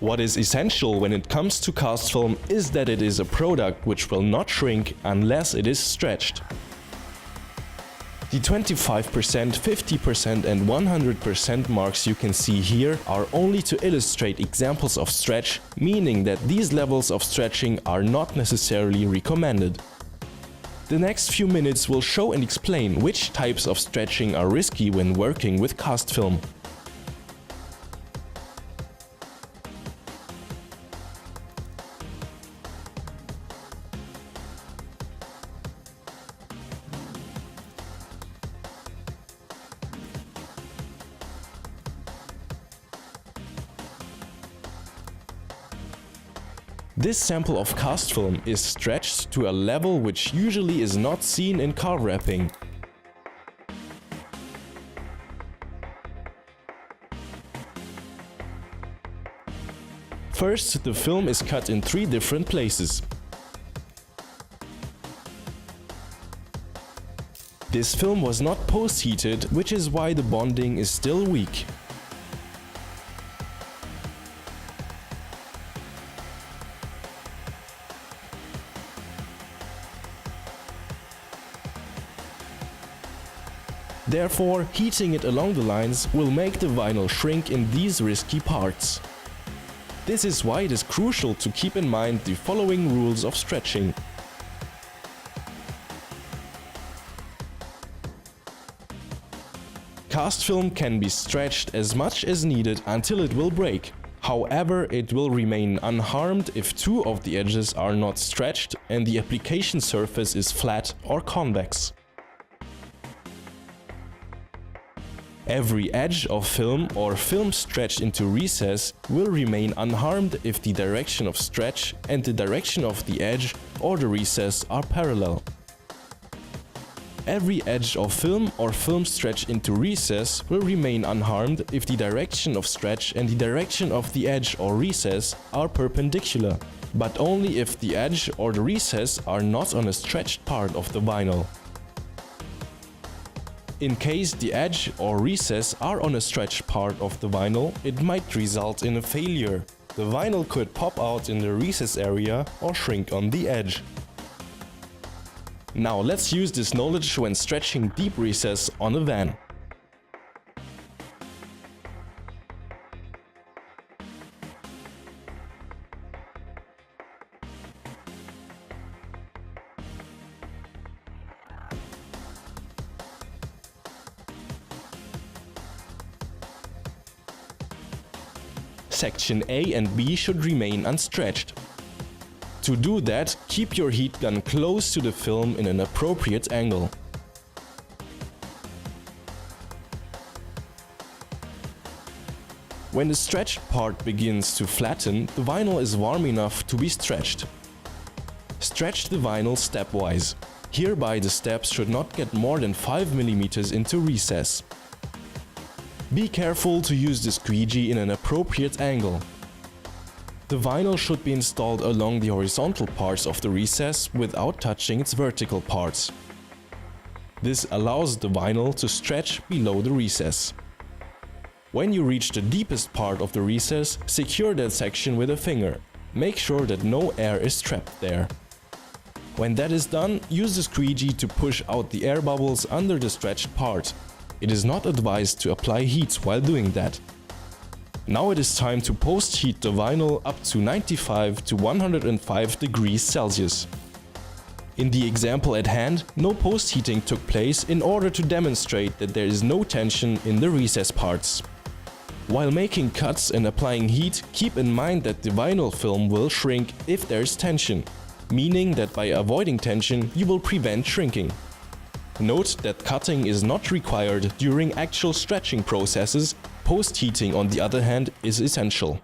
What is essential when it comes to cast film is that it is a product which will not shrink unless it is stretched. The 25%, 50% and 100% marks you can see here are only to illustrate examples of stretch, meaning that these levels of stretching are not necessarily recommended. The next few minutes will show and explain which types of stretching are risky when working with cast film. This sample of cast film is stretched to a level which usually is not seen in car wrapping. First, the film is cut in 3 different places. This film was not post-heated, which is why the bonding is still weak. Therefore, heating it along the lines will make the vinyl shrink in these risky parts. This is why it is crucial to keep in mind the following rules of stretching. Cast film can be stretched as much as needed until it will break. However, it will remain unharmed if 2 of the edges are not stretched and the application surface is flat or convex. Every edge of film or film stretched into recess will remain unharmed if the direction of stretch and the direction of the edge or the recess are parallel. Every edge of film or film stretched into recess will remain unharmed if the direction of stretch and the direction of the edge or recess are perpendicular, but only if the edge or the recess are not on a stretched part of the vinyl. In case the edge or recess are on a stretched part of the vinyl, it might result in a failure. The vinyl could pop out in the recess area or shrink on the edge. Now let's use this knowledge when stretching deep recess on a van. Section A and B should remain unstretched. To do that, keep your heat gun close to the film in an appropriate angle. When the stretched part begins to flatten, the vinyl is warm enough to be stretched. Stretch the vinyl stepwise. Hereby the steps should not get more than 5 mm into recess. Be careful to use the squeegee in an appropriate angle. The vinyl should be installed along the horizontal parts of the recess without touching its vertical parts. This allows the vinyl to stretch below the recess. When you reach the deepest part of the recess, secure that section with a finger. Make sure that no air is trapped there. When that is done, use the squeegee to push out the air bubbles under the stretched part. It is not advised to apply heat while doing that. Now it is time to post-heat the vinyl up to 95 to 105 degrees Celsius. In the example at hand, no post-heating took place in order to demonstrate that there is no tension in the recess parts. While making cuts and applying heat, keep in mind that the vinyl film will shrink if there is tension, meaning that by avoiding tension you will prevent shrinking. Note that cutting is not required during actual stretching processes. Post-heating, on the other hand, is essential.